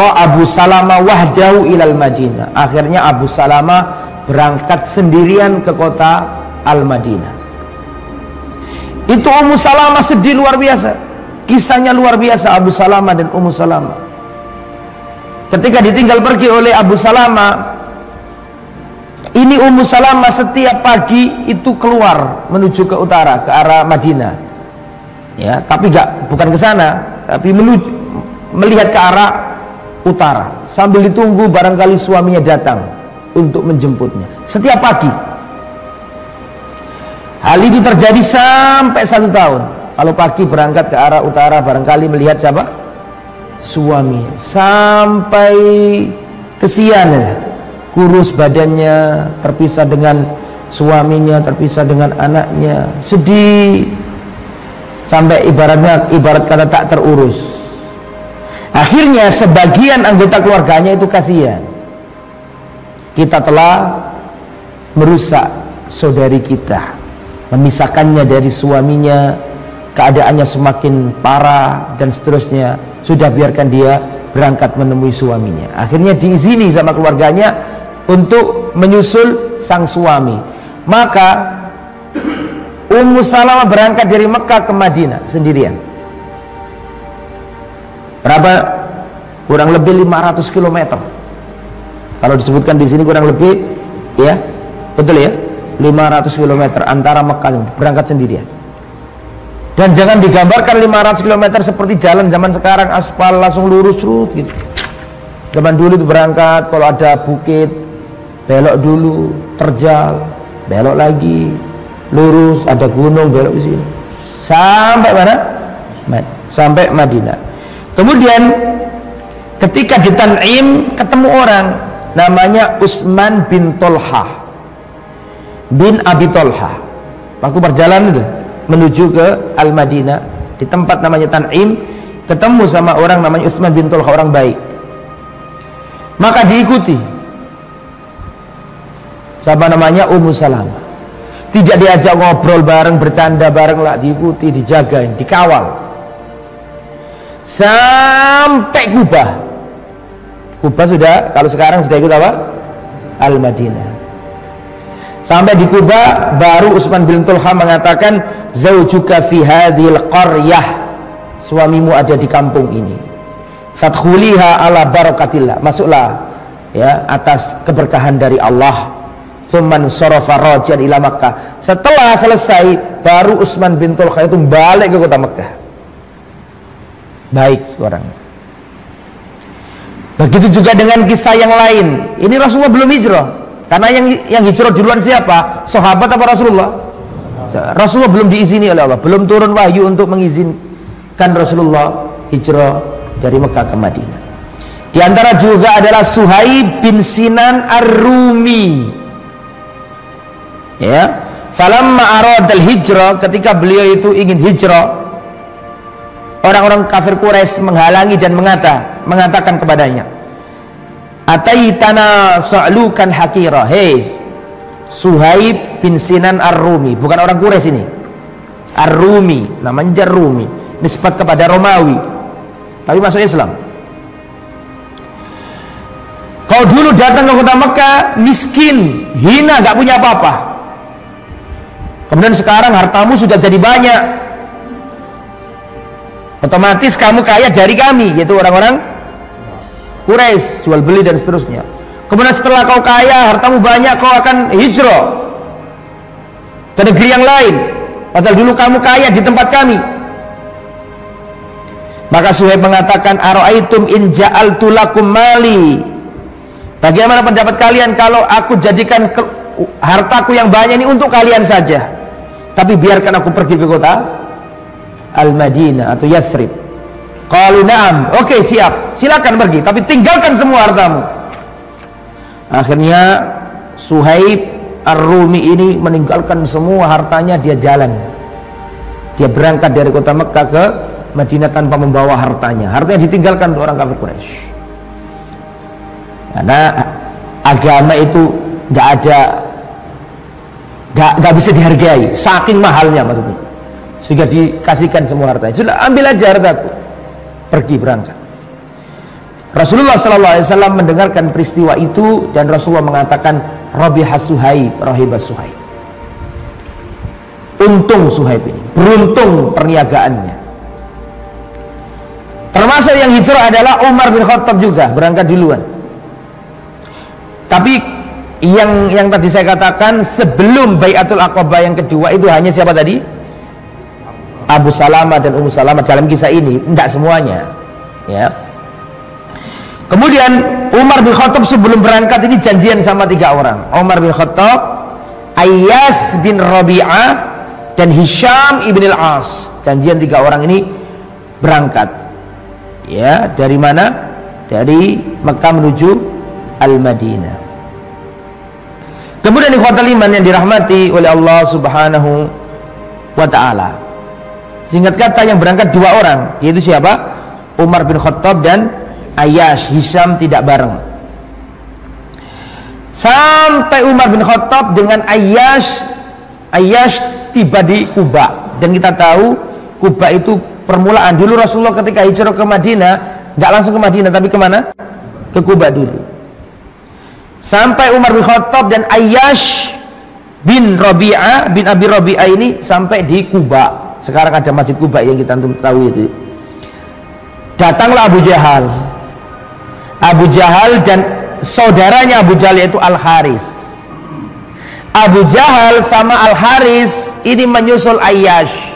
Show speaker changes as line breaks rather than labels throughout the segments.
Abu Salamah wahdahu ilal Madinah. Akhirnya Abu Salamah berangkat sendirian ke kota Al-Madinah. Itu Ummu Salamah sedih luar biasa. Kisahnya luar biasa Abu Salamah dan Ummu Salamah. Ketika ditinggal pergi oleh Abu Salamah, ini Ummu Salamah setiap pagi itu keluar menuju ke utara, ke arah Madinah. Ya, tapi bukan ke sana, tapi melihat ke arah utara sambil ditunggu barangkali suaminya datang untuk menjemputnya setiap pagi. Hal itu terjadi sampai 1 tahun. Kalau pagi berangkat ke arah utara barangkali melihat siapa? Suami. Sampai kesian ya. Kurus badannya, terpisah dengan suaminya, terpisah dengan anaknya, sedih. Sampai ibarat kata tak terurus. Akhirnya sebagian anggota keluarganya itu kasihan. Kita telah merusak saudari kita, memisahkannya dari suaminya, keadaannya semakin parah dan seterusnya. Sudah biarkan dia berangkat menemui suaminya. Akhirnya diizini sama keluarganya untuk menyusul sang suami. Maka Ummu Salamah berangkat dari Mekah ke Madinah sendirian. Berapa? Kurang lebih 500 km. Kalau disebutkan di sini kurang lebih, ya, betul ya, 500 km antara Mekah, berangkat sendirian. Dan jangan digambarkan 500 km seperti jalan zaman sekarang, aspal langsung lurus gitu. Zaman dulu itu berangkat, kalau ada bukit belok dulu, terjal, belok lagi, lurus, ada gunung, belok ke sini. Sampai mana? Sampai Madinah. Kemudian ketika di Tan'im ketemu orang namanya Utsman bin Tolhah bin Abi Tolhah. Waktu perjalanan itu menuju ke Al-Madinah, di tempat namanya Tan'im, ketemu sama orang namanya Utsman bin Tolhah, orang baik. Maka diikuti. Siapa namanya? Ummu Salamah. Tidak diajak ngobrol bareng, bercanda bareng, lah, diikuti, dijagain, dikawal sampai Kubah. Kubah sudah, kalau sekarang sudah ikut apa? Al-Madinah. Sampai di Kubah, baru Utsman bin Tolhah mengatakan, zaujuka fi hadhil qaryah, suamimu ada di kampung ini. Fadkhuliha ala barakatillah, masuklah ya atas keberkahan dari Allah. Tsumman sarafa rajian ila Makkah. Setelah selesai, baru Utsman bin Tolhah itu balik ke kota Mekah. Baik orang. Begitu juga dengan kisah yang lain. Ini Rasulullah belum hijrah. Karena yang hijrah duluan siapa? Sahabat apa Rasulullah? Rasulullah belum diizini oleh Allah, belum turun wahyu untuk mengizinkan Rasulullah hijrah dari Mekah ke Madinah. Di antara juga adalah Suhaib bin Sinan Ar-Rumi. Ya, falamma aradal hijrah, ketika beliau itu ingin hijrah, orang-orang kafir Quraisy menghalangi dan mengatakan kepadanya, ataitana sa'lukan hakira. Hei Suhaib bin Sinan Ar-Rumi, bukan orang Quraisy ini, Ar-Rumi, namanya Rumi, nisbat kepada Romawi, tapi masuk Islam. Kau dulu datang ke kota Mekah miskin, hina, gak punya apa-apa. Kemudian sekarang hartamu sudah jadi banyak, otomatis kamu kaya dari kami, yaitu orang-orang Quraisy, jual beli dan seterusnya. Kemudian setelah kau kaya, hartamu banyak, kau akan hijrah ke negeri yang lain, padahal dulu kamu kaya di tempat kami. Maka Suhaib mengatakan, ara'aitum in ja'altu lakum mali, bagaimana pendapat kalian kalau aku jadikan hartaku yang banyak ini untuk kalian saja, tapi biarkan aku pergi ke kota Al-Madinah atau Yathrib. Qalu na'am, oke, siap, silakan pergi, tapi tinggalkan semua hartamu. Akhirnya Suhaib Ar-Rumi ini meninggalkan semua hartanya, dia jalan, dia berangkat dari kota Mekah ke Madinah tanpa membawa hartanya. Hartanya ditinggalkan untuk orang kafir Quraisy. Karena agama itu gak bisa dihargai, saking mahalnya maksudnya, sehingga dikasihkan semua hartanya. Sudah, ambil aja hartaku, pergi berangkat. Rasulullah SAW mendengarkan peristiwa itu dan Rasulullah mengatakan Rabihas Suhaib, Rahibas Suhaib. Untung Suhaib ini, beruntung perniagaannya. Termasuk yang hijrah adalah Umar bin Khattab juga, berangkat duluan. Tapi yang tadi saya katakan sebelum Bai'atul Aqabah yang kedua itu hanya siapa tadi? Abu Salamah dan Ummu Salamah dalam kisah ini, tidak semuanya. Ya. Kemudian Umar bin Khattab sebelum berangkat ini janjian sama 3 orang. Umar bin Khattab, Ayyas bin Rabi'ah, dan Hisham ibn al-As. Janjian 3 orang ini berangkat. Ya, dari mana? Dari Mekah menuju Al-Madinah. Kemudian ikhwatal iman yang dirahmati oleh Allah Subhanahu wa ta'ala. Singkat kata yang berangkat 2 orang, yaitu siapa? Umar bin Khattab dan Ayyash. Hisham tidak bareng. Sampai Umar bin Khattab dengan Ayyash tiba di Kuba. Dan kita tahu Kuba itu permulaan. Dulu Rasulullah ketika hijrah ke Madinah nggak langsung ke Madinah, tapi kemana? Ke Kuba dulu. Sampai Umar bin Khattab dan Ayyash bin Rabi'ah bin Abi Rabi'ah ini sampai di Kuba. Sekarang ada Masjid Kuba yang kita tahu itu. Datanglah Abu Jahal dan saudaranya Abu Jahal yaitu Al-Haris. Abu Jahal sama Al-Haris ini menyusul Ayyash.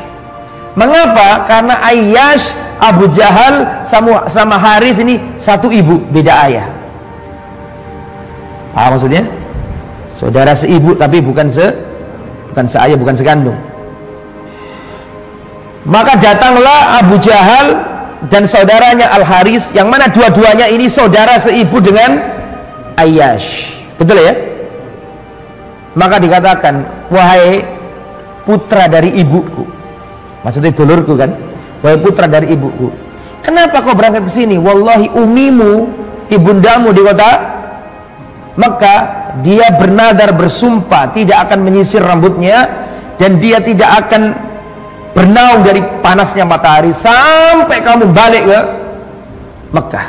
Mengapa? Karena Ayyash, Abu Jahal sama Haris ini satu ibu, beda ayah. Paham maksudnya? Saudara seibu tapi bukan seayah, bukan sekandung. Maka datanglah Abu Jahal dan saudaranya Al-Haris, yang mana dua-duanya ini saudara seibu dengan Ayyash. Betul ya? Maka dikatakan, wahai putra dari ibuku, maksudnya dulurku kan, wahai putra dari ibuku, kenapa kau berangkat ke sini? Wallahi umimu, ibundamu di kota Mekah, dia bernadar bersumpah tidak akan menyisir rambutnya dan dia tidak akan bernaung dari panasnya matahari sampai kamu balik ke Mekah.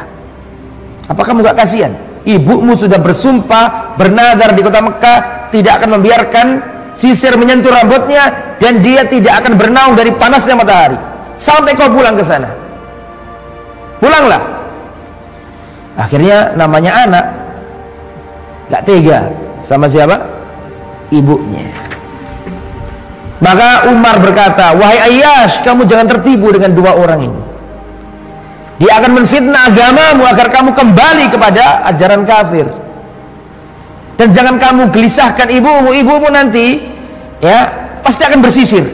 Apa kamu gak kasihan? Ibumu sudah bersumpah bernadar di kota Mekah tidak akan membiarkan sisir menyentuh rambutnya dan dia tidak akan bernaung dari panasnya matahari sampai kau pulang ke sana. Pulanglah. Akhirnya namanya anak gak tega sama siapa? Ibunya. Maka Umar berkata, wahai Ayyash, kamu jangan tertipu dengan 2 orang ini. Dia akan menfitnah agamamu agar kamu kembali kepada ajaran kafir. Dan jangan kamu gelisahkan ibumu nanti ya pasti akan bersisir.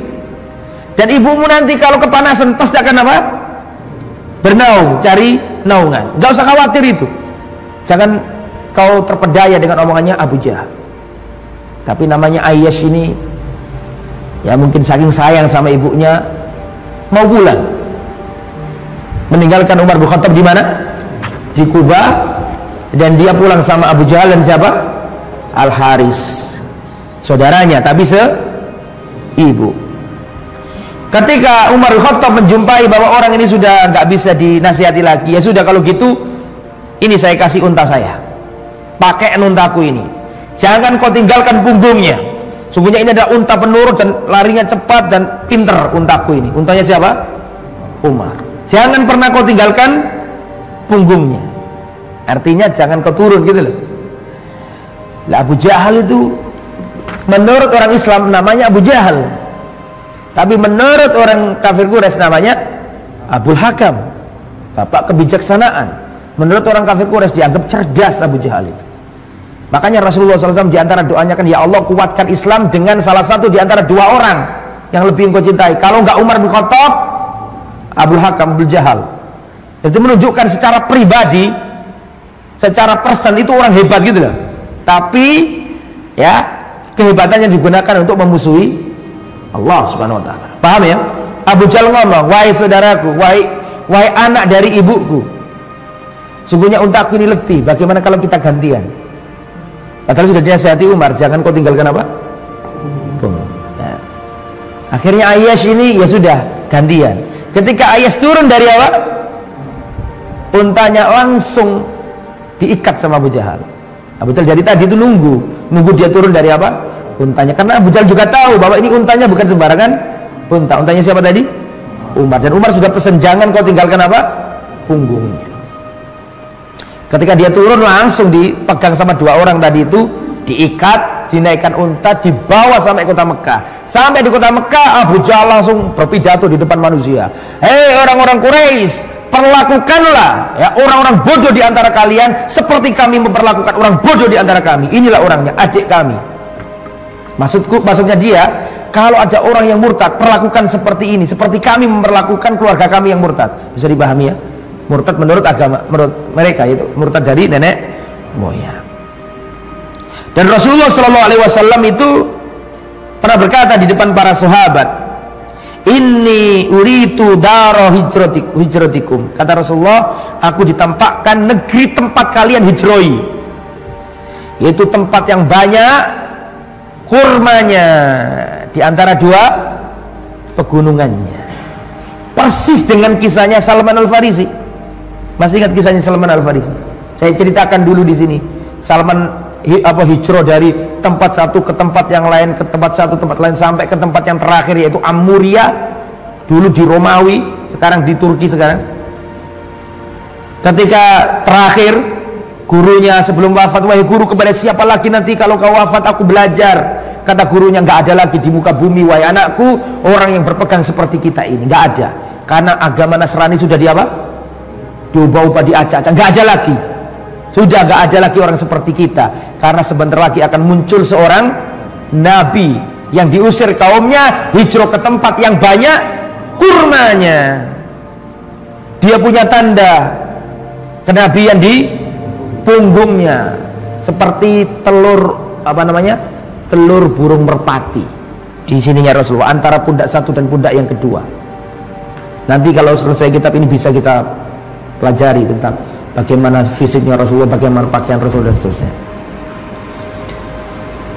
Dan ibumu nanti kalau kepanasan pasti akan apa? Bernaung, cari naungan. Gak usah khawatir itu. Jangan kau terpedaya dengan omongannya Abu Jahal. Tapi namanya Ayyash ini ya mungkin saking sayang sama ibunya mau pulang, meninggalkan Umar bin Khattab di mana? Di Kuba, dan dia pulang sama Abu Jahal dan siapa? Al-Haris, saudaranya tapi seibu. Ketika Umar bin Khattab menjumpai bahwa orang ini sudah nggak bisa dinasihati lagi, ya sudah kalau gitu ini saya kasih unta saya, pakai untaku ini, jangan kau tinggalkan punggungnya. Sungguhnya ini adalah unta penurut dan larinya cepat dan pinter untaku ini. Untanya siapa? Umar. Jangan pernah kau tinggalkan punggungnya. Artinya jangan kau turun gitu loh. Lah Abu Jahal itu menurut orang Islam namanya Abu Jahal, tapi menurut orang kafir Quraisy namanya Abul Hakam, bapak kebijaksanaan. Menurut orang kafir Quraisy dianggap cerdas Abu Jahal itu. Makanya Rasulullah SAW diantara doanya kan, ya Allah kuatkan Islam dengan salah satu diantara 2 orang yang lebih engkau cintai. Kalau enggak Umar bin Khattab, Abul Hakam, Abul Jahal. Itu menunjukkan secara pribadi, secara person itu orang hebat gitu loh. Tapi ya kehebatannya digunakan untuk memusuhi Allah Subhanahu Wa Taala. Paham ya? Abu Jahal ngomong, wahai saudaraku, wahai anak dari ibuku, sungguhnya untaku ini letih. Bagaimana kalau kita gantian? Padahal sudah dinasihati Umar, jangan kau tinggalkan apa? Nah. Akhirnya Ayyash ini ya sudah gantian. Ketika Ayyash turun dari apa? untanya langsung diikat sama Abu Jahal. Abu Jahal jadi tadi itu nunggu dia turun dari apa? Untanya, karena Abu Jahal juga tahu bahwa ini untanya bukan sembarangan unta. Untanya siapa tadi? Umar. Dan Umar sudah pesan, jangan kau tinggalkan apa? Punggungnya. Ketika dia turun langsung dipegang sama dua orang tadi itu, diikat, dinaikkan unta, dibawa sampai kota Mekah. Sampai di kota Mekah, Abu Jahal langsung berpidato di depan manusia. Hei orang-orang Quraisy, perlakukanlah ya orang-orang bodoh di antara kalian seperti kami memperlakukan orang bodoh di antara kami. Inilah orangnya, adik kami. Maksudnya dia, kalau ada orang yang murtad, perlakukan seperti ini, seperti kami memperlakukan keluarga kami yang murtad. Bisa dipahami ya? Murtad menurut agama, menurut mereka itu murtad dari nenek moyang. Dan Rasulullah SAW itu pernah berkata di depan para sahabat, inni uritu daro hijratikum. Kata Rasulullah, aku ditampakkan negeri tempat kalian hijroi, yaitu tempat yang banyak kurmanya di antara dua pegunungannya. Persis dengan kisahnya Salman Al-Farisi. Masih ingat kisahnya Salman Al-Farisi? Saya ceritakan dulu di sini. Salman hijrah dari tempat satu ke tempat yang lain, ke tempat satu tempat lain, sampai ke tempat yang terakhir, yaitu Amuria. Dulu di Romawi, sekarang di Turki sekarang. Ketika terakhir, gurunya sebelum wafat, wahai guru, kepada siapa lagi nanti kalau kau wafat aku belajar? Kata gurunya, nggak ada lagi di muka bumi, wahai anakku, orang yang berpegang seperti kita ini. Nggak ada, karena agama Nasrani sudah diubah-ubah, diacak-acak, nggak ada lagi. Sudah nggak ada lagi orang seperti kita, karena sebentar lagi akan muncul seorang nabi yang diusir kaumnya hijrah ke tempat yang banyak kurmanya. Dia punya tanda kenabian di punggungnya, seperti telur telur burung merpati di sininya Rasulullah, antara pundak satu dan pundak yang kedua. Nanti kalau selesai kitab ini bisa kita pelajari tentang bagaimana fisiknya Rasulullah, bagaimana pakaian Rasulullah dan seterusnya.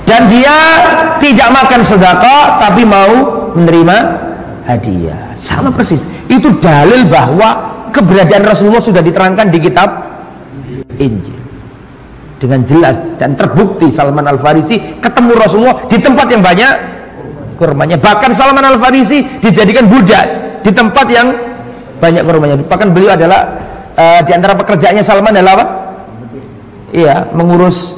Dan dia tidak makan sedekah, tapi mau menerima hadiah. Sama persis. Itu dalil bahwa keberadaan Rasulullah sudah diterangkan di kitab Injil dengan jelas dan terbukti. Salman Al-Farisi ketemu Rasulullah di tempat yang banyak kurmanya. Bahkan Salman Al-Farisi dijadikan budak di tempat yang banyak kurmanya. Bahkan beliau adalah di antara pekerjaannya Salman adalah apa? Iya, mengurus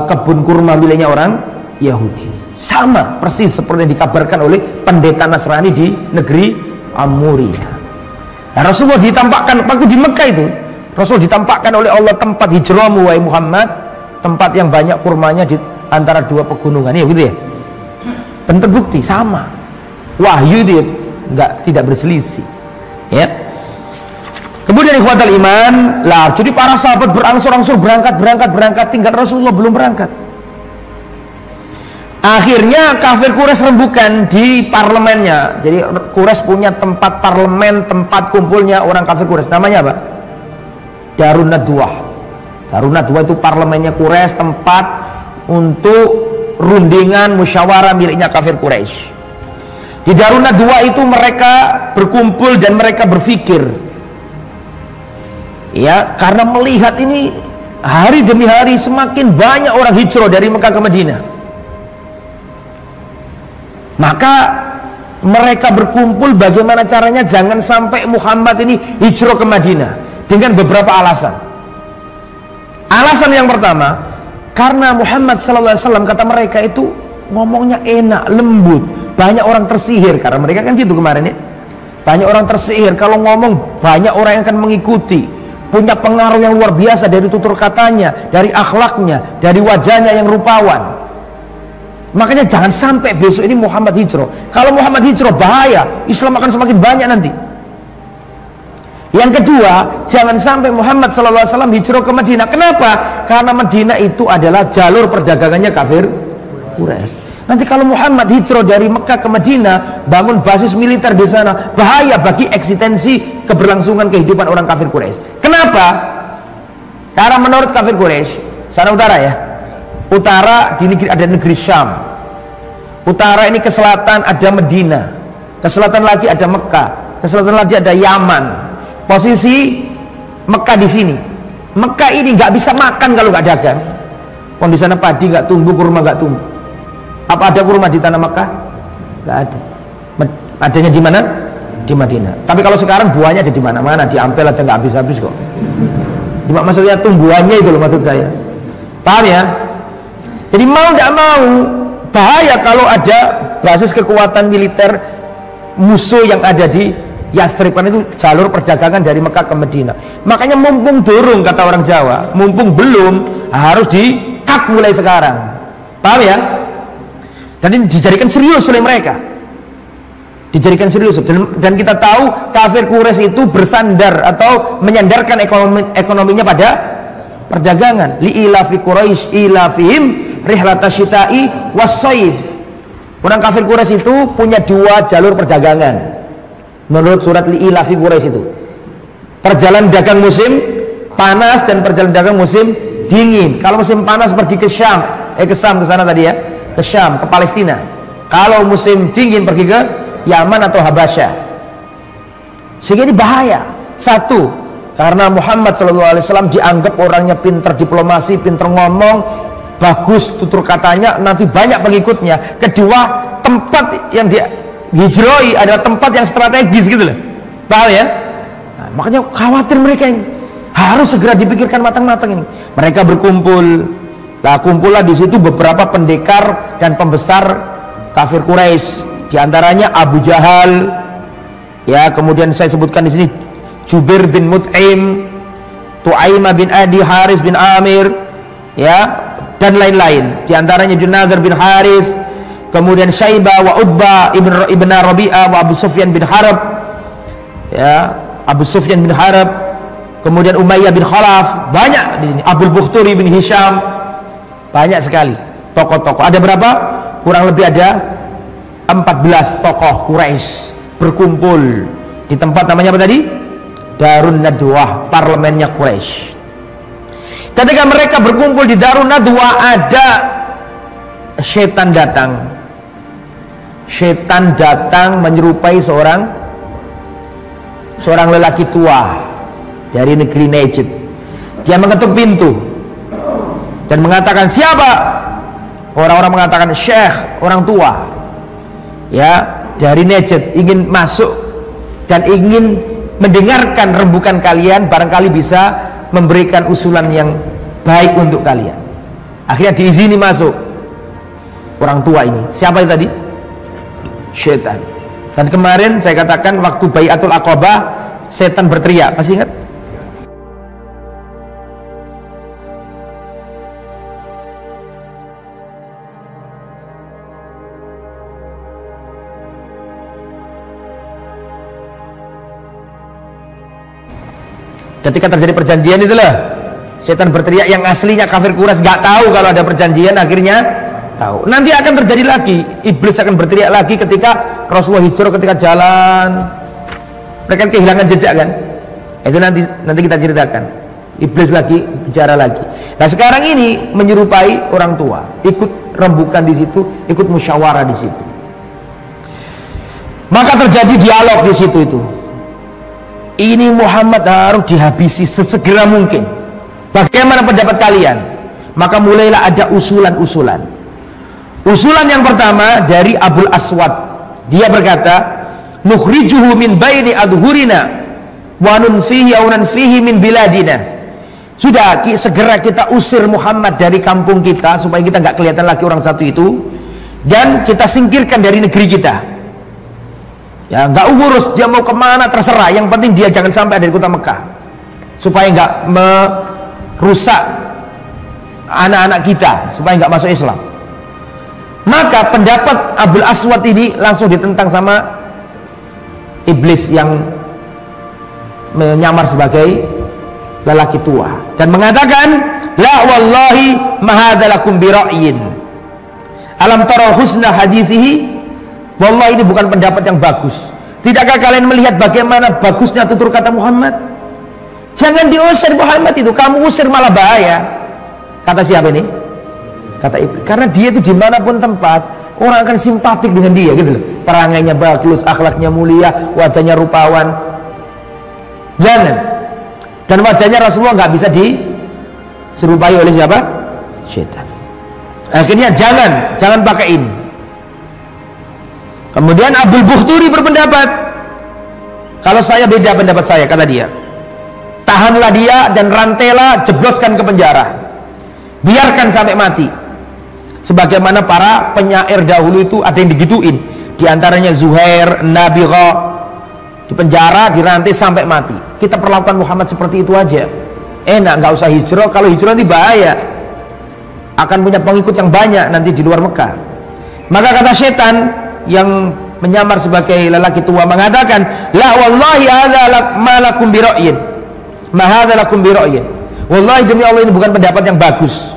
kebun kurma miliknya orang Yahudi. Sama persis seperti yang dikabarkan oleh pendeta Nasrani di negeri Amuria. Nah, Rasulullah ditampakkan waktu di Mekah itu. Rasul ditampakkan oleh Allah tempat hijrahmu wahai Muhammad, tempat yang banyak kurmanya di antara dua pegunungan. Ya gitu ya. Dan terbukti sama. Wahyu itu tidak berselisih. Ya. Kemudian ikhwatal iman, lah jadi para sahabat berangsur-angsur berangkat, tinggal Rasulullah belum berangkat. Akhirnya kafir Quraisy rembukan di parlemennya. Jadi Quraisy punya tempat parlemen, tempat kumpulnya orang kafir Quraisy. Namanya apa? Darun Nadwah. Darun Nadwah itu parlemennya Quraisy, tempat untuk rundingan musyawarah miliknya kafir Quraisy. Di Darun Nadwah itu mereka berkumpul dan mereka berpikir, ya, karena melihat ini hari demi hari semakin banyak orang hijrah dari Mekah ke Madinah. Maka mereka berkumpul bagaimana caranya jangan sampai Muhammad ini hijrah ke Madinah, dengan beberapa alasan. Alasan yang pertama, karena Muhammad SAW kata mereka itu ngomongnya enak, lembut, banyak orang tersihir. Karena mereka kan gitu kemarin ya, banyak orang tersihir, kalau ngomong banyak orang yang akan mengikuti, punya pengaruh yang luar biasa dari tutur katanya, dari akhlaknya, dari wajahnya yang rupawan. Makanya jangan sampai besok ini Muhammad hijrah. Kalau Muhammad hijrah bahaya, Islam akan semakin banyak nanti. Yang kedua, jangan sampai Muhammad SAW hijrah ke Madinah. Kenapa? Karena Madinah itu adalah jalur perdagangannya kafir Quraisy. Nanti kalau Muhammad hijrah dari Mekah ke Madinah, bangun basis militer di sana, bahaya bagi eksistensi keberlangsungan kehidupan orang kafir Quraisy. Kenapa? Karena menurut kafir Quraisy, sana utara ya, utara di negeri ada negeri Syam, utara ini ke selatan ada Madinah, ke selatan lagi ada Mekah, ke selatan lagi ada Yaman. Posisi Mekah di sini. Mekah ini nggak bisa makan kalau nggak dagang. Di sana padi nggak tumbuh, kurma nggak tumbuh. Apa ada kurma di tanah Mekah? Nggak ada. Adanya di mana? Di Madinah. Tapi kalau sekarang buahnya ada di mana-mana, di Ampel aja nggak habis-habis kok. Cuma maksudnya tumbuhannya itu loh maksud saya. Paham ya? Jadi mau tidak mau, bahaya kalau ada basis kekuatan militer musuh yang ada di Yastrib, kan itu jalur perdagangan dari Mekah ke Madinah. Makanya mumpung durung, kata orang Jawa, mumpung belum, harus di-cut mulai sekarang. Paham ya? Dan ini dijadikan serius oleh mereka. Dijadikan serius. Dan kita tahu kafir Quraisy itu bersandar atau menyandarkan ekonominya pada perdagangan. Li'ilafi Quraisy ilafihim rihlatasyita'i was-saif. Orang kafir Quraisy itu punya dua jalur perdagangan. Menurut surat Li'ilafi Quraisy itu, perjalanan dagang musim panas dan perjalanan dagang musim dingin. Kalau musim panas pergi ke Syam, ke sana tadi ya, ke Syam, ke Palestina. Kalau musim dingin pergi ke Yaman atau Habasyah. Sehingga ini bahaya. Satu, karena Muhammad SAW dianggap orangnya pinter diplomasi, pinter ngomong, bagus tutur katanya, nanti banyak pengikutnya. Kedua, tempat yang dia hijroi adalah tempat yang strategis gitu loh. Paham ya? Nah, makanya khawatir mereka ini. Harus segera dipikirkan matang-matang ini. Mereka berkumpul. Lah kumpullah di situ beberapa pendekar dan pembesar kafir Quraisy. Di antaranya Abu Jahal. Ya, kemudian saya sebutkan di sini Jubair bin Mut'im, Tu'aimah bin Adi, Haris bin Amir, ya, dan lain-lain. Di antaranya Junazar bin Haris, kemudian Syaibah wa Utbah ibn Rabi'ah wa Abu Sufyan bin Harb, ya, Abu Sufyan bin Harb, kemudian Umayyah bin Khalaf, banyak di sini. Abul Bukhturi bin Hisham, banyak sekali tokoh-tokoh. Ada berapa? Kurang lebih ada 14 tokoh Quraisy berkumpul di tempat namanya apa tadi? Darun Nadwah, parlemennya Quraisy. Ketika mereka berkumpul di Darun Nadwah, ada setan datang. Setan datang menyerupai seorang lelaki tua dari negeri Najd. Dia mengetuk pintu dan mengatakan, siapa? Orang-orang mengatakan, syekh, orang tua, ya, dari Najd, ingin masuk dan ingin mendengarkan rembukan kalian, barangkali bisa memberikan usulan yang baik untuk kalian. Akhirnya diizini masuk orang tua ini. Siapa itu tadi? Setan. Dan kemarin saya katakan waktu Bai'atul Aqabah, setan berteriak, masih ingat? Ketika terjadi perjanjian itulah setan berteriak, yang aslinya kafir Quraisy nggak tahu kalau ada perjanjian, akhirnya tahu. Nanti akan terjadi lagi, iblis akan berteriak lagi ketika Rasulullah hijrah, ketika jalan mereka kehilangan jejak kan. Itu nanti kita ceritakan. Iblis lagi bicara lagi. Nah sekarang ini menyerupai orang tua, ikut rembukan di situ, ikut musyawarah di situ. Maka terjadi dialog di situ itu. Ini Muhammad harus dihabisi sesegera mungkin. Bagaimana pendapat kalian? Maka mulailah ada usulan-usulan. Usulan yang pertama dari Abul Aswad. Dia berkata, nukhrijuhu min baini adhurina wa nunfihi aw nanfihi min biladina. Sudah, segera kita usir Muhammad dari kampung kita supaya kita nggak kelihatan lagi orang satu itu, dan kita singkirkan dari negeri kita. Ya, nggak urus dia mau kemana, terserah. Yang penting dia jangan sampai ada di kota Mekah, supaya nggak merusak anak-anak kita, supaya nggak masuk Islam. Maka pendapat Abul Aswad ini langsung ditentang sama iblis yang menyamar sebagai lelaki tua dan mengatakan, la wallahi mahadalakum bira'yin alam tara husna hadithihi. Wallah, ini bukan pendapat yang bagus. Tidakkah kalian melihat bagaimana bagusnya tutur kata Muhammad? Jangan diusir Muhammad itu, kamu usir malah bahaya. Kata siapa ini? Kata iblis. Karena dia itu dimanapun tempat, orang akan simpatik dengan dia gitu loh. Perangainya bagus, akhlaknya mulia, wajahnya rupawan. Jangan. Dan wajahnya Rasulullah nggak bisa diserupai oleh siapa? Syaitan. Akhirnya jangan pakai ini. Kemudian Abdul Bukhturi berpendapat, kalau saya beda pendapat saya, kata dia, tahanlah dia dan rantailah, jebloskan ke penjara, biarkan sampai mati. Sebagaimana para penyair dahulu itu ada yang digituin, diantaranya Zuhair, Nabigha, di penjara, dirantai sampai mati. Kita perlakukan Muhammad seperti itu aja, enak, nggak usah hijrah. Kalau hijrah nanti bahaya, akan punya pengikut yang banyak nanti di luar Mekah. Maka kata setan yang menyamar sebagai lelaki tua mengatakan, la wallahi hadza ma lakum bi ra'yin, ma hadza lakum bi ra'yin. Wallahi demi Allah ini bukan pendapat yang bagus.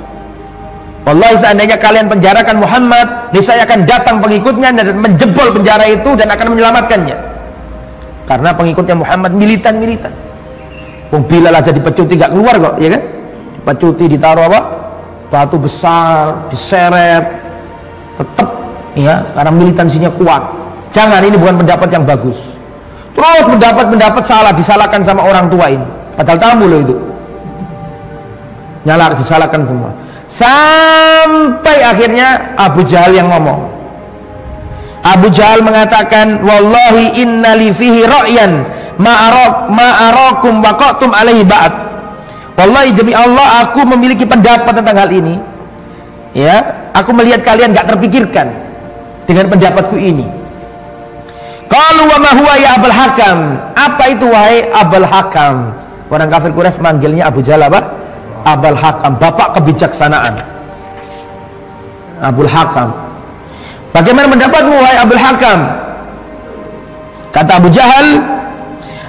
Wallahi seandainya kalian penjarakan Muhammad, niscaya akan datang pengikutnya dan menjebol penjara itu dan akan menyelamatkannya. Karena pengikutnya Muhammad militan. Wong Bilal aja dipecuti gak keluar kok, ya kan? Dipecuti, ditaruh apa? Batu besar, diseret, tetap ya, karena militansinya kuat. Jangan, ini bukan pendapat yang bagus. Terus pendapat salah, disalahkan sama orang tua ini, padahal tamu loh itu, disalahkan semua. Sampai akhirnya Abu Jahal yang ngomong. Abu Jahal mengatakan, wallahi innali fihi ra'yan ma'arakum waqatum alaihi ba'd. Wallahi demi Allah, aku memiliki pendapat tentang hal ini. Ya, aku melihat kalian gak terpikirkan dengan pendapatku ini. Qalu wa ma huwa ya Abul Hakam? Apa itu wahai Abul Hakam? Orang kafir Quraisy manggilnya Abu Jahal apa? Abul Hakam, bapak kebijaksanaan. Abul Hakam. Bagaimana pendapatmu wahai Abul Hakam? Kata Abu Jahal,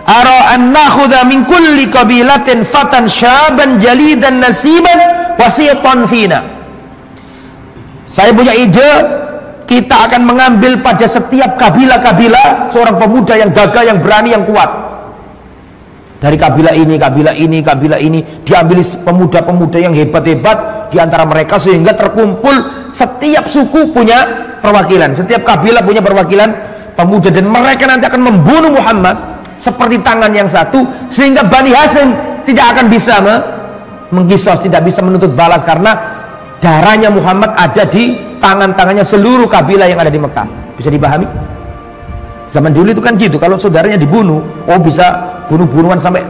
ara an nakhudha min kulli qabilatin fatan syaban jalidan nasiban wasitan fina. Saya punya ide, kita akan mengambil pada setiap kabilah-kabilah seorang pemuda yang gagah, yang berani, yang kuat. Dari kabilah ini, diambil pemuda-pemuda yang hebat-hebat di antara mereka, sehingga terkumpul setiap suku punya perwakilan, setiap kabilah punya perwakilan pemuda, dan mereka nanti akan membunuh Muhammad seperti tangan yang satu, sehingga Bani Hasyim tidak akan bisa mengkisos, tidak bisa menuntut balas, karena darahnya Muhammad ada di tangan-tangannya seluruh kabilah yang ada di Mekah. Bisa dipahami? Zaman dulu itu kan gitu, kalau saudaranya dibunuh, oh bisa bunuh-bunuhan sampai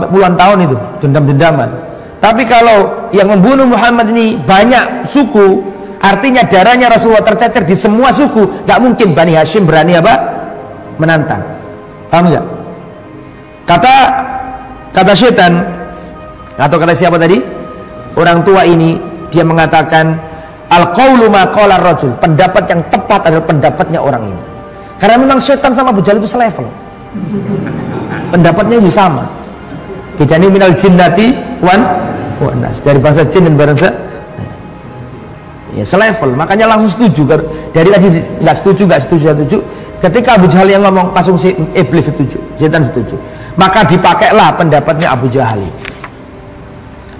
puluhan tahun itu, dendam-dendaman. Tapi kalau yang membunuh Muhammad ini banyak suku, artinya darahnya Rasulullah tercecer di semua suku, gak mungkin Bani Hasyim berani apa? Menantang. Paham gak? Kata setan, atau kata siapa tadi? Orang tua ini, dia mengatakan, al-qawlu ma qala ar-rajul, pendapat yang tepat adalah pendapatnya orang ini. Karena memang setan sama Abu Jahal itu selevel, pendapatnya itu sama. Bedanya minal jinnati wan nas, dari bahasa jin dan bahasa ya selevel. Makanya langsung setuju. Dari tadi nggak setuju. Ketika Abu Jahal yang ngomong, langsung si iblis setuju, setan setuju. Maka dipakailah pendapatnya Abu Jahal.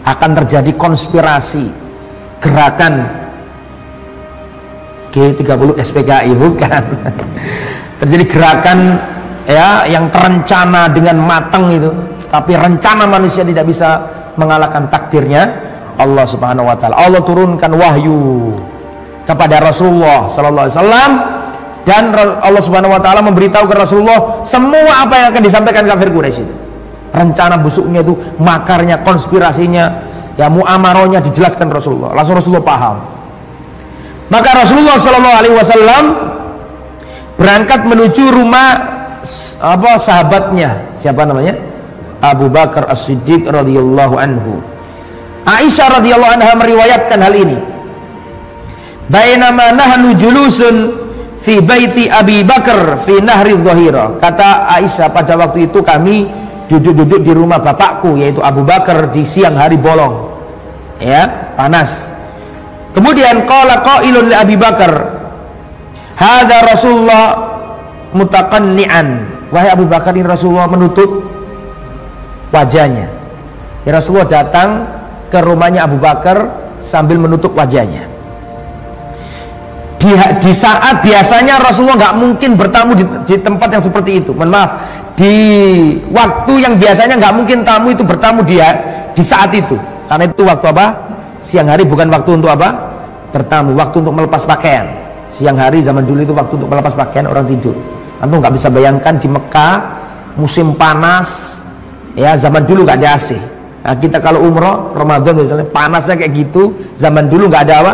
Akan terjadi konspirasi, gerakan G30 SPKI, bukan. Terjadi gerakan ya yang terencana dengan matang itu, tapi rencana manusia tidak bisa mengalahkan takdirnya Allah Subhanahu wa taala. Allah turunkan wahyu kepada Rasulullah sallallahu alaihi wasallam, dan Allah Subhanahu wa taala memberitahu ke Rasulullah semua apa yang akan disampaikan kafir Quraisy itu. Rencana busuknya itu, makarnya, konspirasinya, ya muamarohnya dijelaskan Rasulullah. Langsung Rasulullah paham. Maka Rasulullah sallallahu alaihi wasallam berangkat menuju rumah sahabatnya, siapa namanya? Abu Bakar As-Siddiq radhiyallahu anhu. Aisyah radhiyallahu anha meriwayatkan hal ini. Bainama nahnu julusun fi baiti Abi Bakar fi nahri dhahira. Kata Aisyah, pada waktu itu kami duduk-duduk di rumah bapakku, yaitu Abu Bakar, di siang hari bolong, ya, panas. Kemudian qala qailun li Abi Bakar, hadza Rasulullah mutaqanni'an. Wahai Abu Bakar, ini Rasulullah menutup wajahnya. Ya, Rasulullah datang ke rumahnya Abu Bakar sambil menutup wajahnya. Di saat biasanya Rasulullah nggak mungkin bertamu di tempat yang seperti itu. Mohon maaf, di waktu yang biasanya nggak mungkin tamu itu bertamu dia di saat itu, karena itu waktu apa? Siang hari, bukan waktu untuk apa? Bertamu, waktu untuk melepas pakaian. Siang hari zaman dulu itu waktu untuk melepas pakaian, orang tidur. Antum nggak bisa bayangkan di Mekah musim panas, ya zaman dulu nggak ada AC. Nah, kita kalau umroh Ramadan misalnya panasnya kayak gitu, zaman dulu nggak ada apa?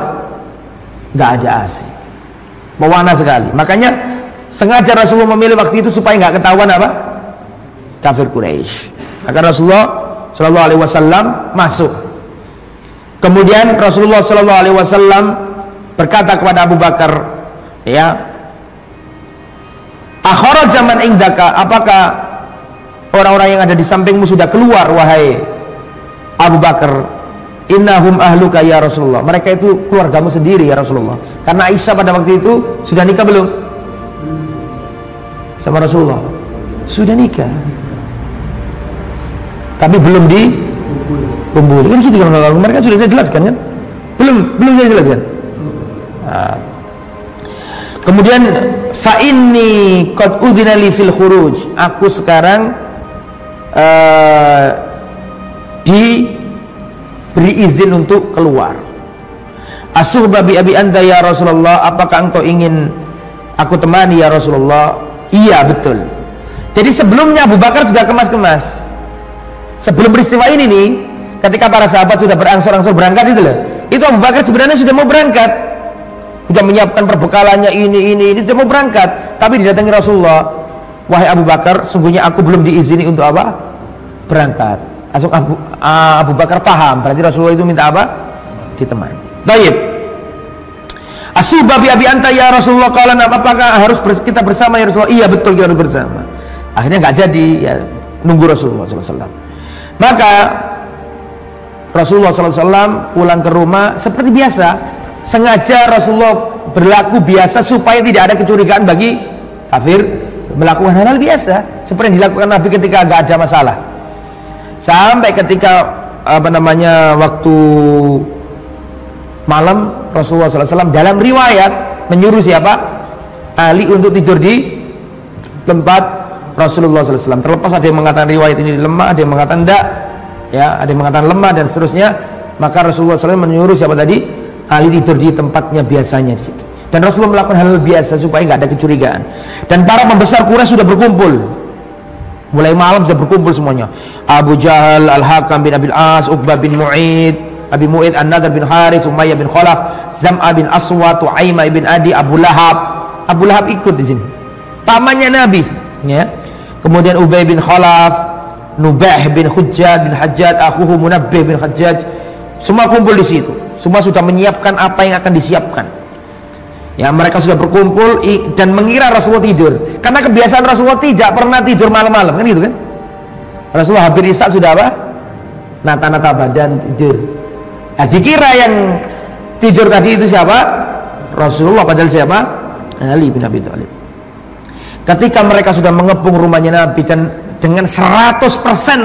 Nggak ada AC, mewana sekali. Makanya sengaja Rasulullah memilih waktu itu supaya nggak ketahuan apa? Kafir Quraisy. Maka Rasulullah Shallallahu Alaihi Wasallam masuk. Kemudian Rasulullah Shallallahu Alaihi Wasallam berkata kepada Abu Bakar, ya, akhirat zaman indaka, apakah orang-orang yang ada di sampingmu sudah keluar wahai Abu Bakar? Innahum ahluka ya Rasulullah, mereka itu keluargamu sendiri ya Rasulullah. Karena Aisyah pada waktu itu sudah nikah belum sama Rasulullah? Sudah nikah, tapi belum dikumpuli. Kan gitu, kalau mereka sudah saya jelaskan kan? Belum saya jelaskan. Nah. Kemudian fa inni qad udhina li fil khuruj, aku sekarang diberi izin untuk keluar. Asuhba bi abi anta ya Rasulullah, apakah engkau ingin aku temani ya Rasulullah? Iya, betul. Jadi sebelumnya Abu Bakar sudah kemas-kemas. Sebelum peristiwa ini nih, ketika para sahabat sudah berangsur-angsur berangkat itu loh, itu Abu Bakar sebenarnya sudah mau berangkat, sudah menyiapkan perbekalannya ini sudah mau berangkat. Tapi didatangi Rasulullah, wahai Abu Bakar, sungguhnya aku belum diizini untuk apa? Berangkat. Langsung Abu Bakar paham, berarti Rasulullah itu minta apa? Ditemani. Baik. Asuhba bi abi anta ya Rasulullah, qalan, apakah harus kita bersama ya Rasulullah? Iya, betul, kita harus bersama. Akhirnya nggak jadi, ya nunggu Rasulullah SAW. Maka Rasulullah SAW pulang ke rumah seperti biasa. Sengaja Rasulullah berlaku biasa supaya tidak ada kecurigaan bagi kafir, melakukan hal-hal biasa seperti yang dilakukan Nabi ketika nggak ada masalah. Sampai ketika waktu malam, Rasulullah SAW dalam riwayat menyuruh siapa? Ali untuk tidur di tempat Rasulullah SAW. Terlepas ada yang mengatakan riwayat ini lemah, ada yang mengatakan enggak, ya, ada yang mengatakan lemah dan seterusnya. Maka Rasulullah SAW menyuruh siapa tadi? Ali tidur di tempatnya biasanya di situ. Dan Rasulullah melakukan hal biasa supaya nggak ada kecurigaan. Dan para pembesar Quraisy sudah berkumpul. Mulai malam sudah berkumpul semuanya. Abu Jahal, Al-Hakam bin Abil As, Uqbah bin Mu'id, Abi Mu'id, An-Nadhr bin Haris, Umayyah bin Khalaf, Zam'a bin Aswad, Tu'aimah bin Adi, Abu Lahab. Abu Lahab ikut di sini. Pamannya Nabi, ya. Kemudian Ubay bin Khalaf, Nubaih bin Hujjaj bin Hajjaj, akhuhu Munabbih bin Hajjaj. Semua kumpul di situ. Semua sudah menyiapkan apa yang akan disiapkan. Ya, mereka sudah berkumpul dan mengira Rasulullah tidur. Karena kebiasaan Rasulullah tidak pernah tidur malam-malam, kan gitu kan? Rasulullah habis isya sudah apa? Nata-nata badan tidur. Nah, dikira yang tidur tadi itu siapa? Rasulullah, padahal siapa? Ali bin Abi Thalib. Ketika mereka sudah mengepung rumahnya Nabi dan dengan 100%